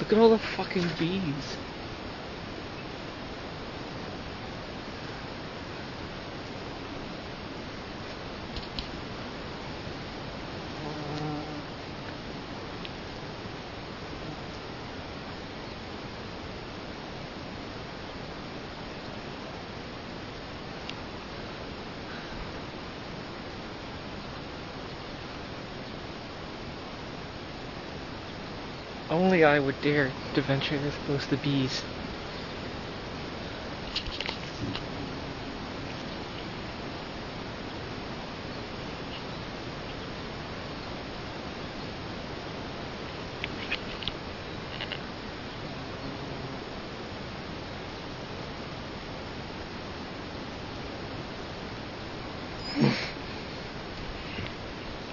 Look at all the fucking bees. Only I would dare to venture this close to bees.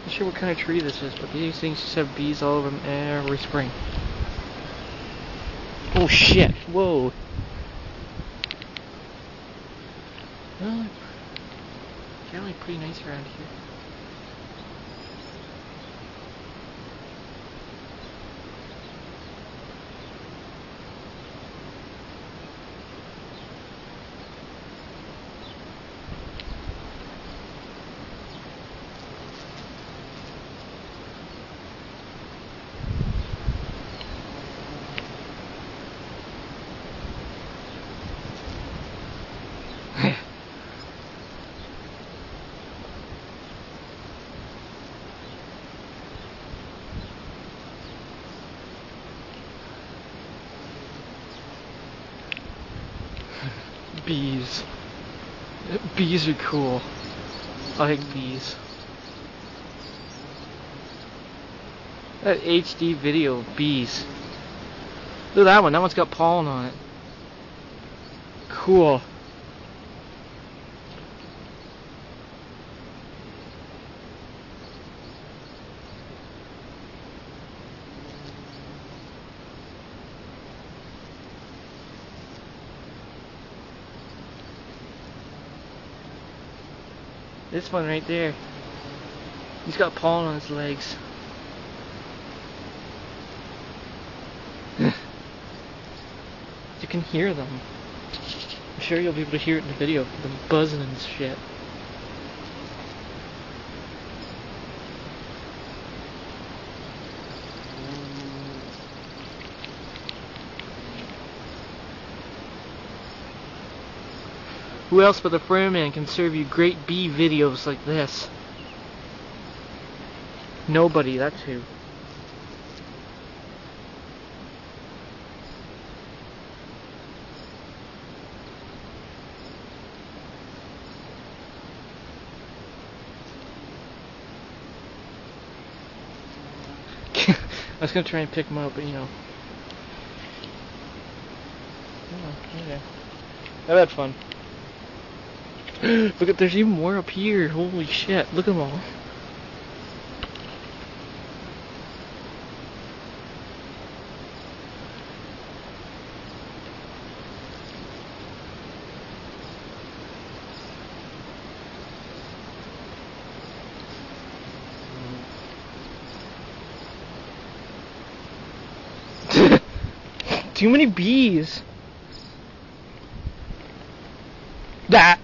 Not sure what kind of tree this is, but these things just have bees all over them every spring. Oh shit, whoa. Well, generally pretty nice around here. Bees. Bees are cool. I like bees. That HD video of bees. Look at that one. That one's got pollen on it. Cool. This one right there. He's got pollen on his legs. You can hear them. I'm sure you'll be able to hear it in the video. Them buzzing and shit. Who else but the Frannuman can serve you great bee videos like this? Nobody, that's who. I was gonna try and pick him up, but you know. Oh, okay. I've had fun. Look at, there's even more up here. Holy shit, look at them all. Too many bees. That.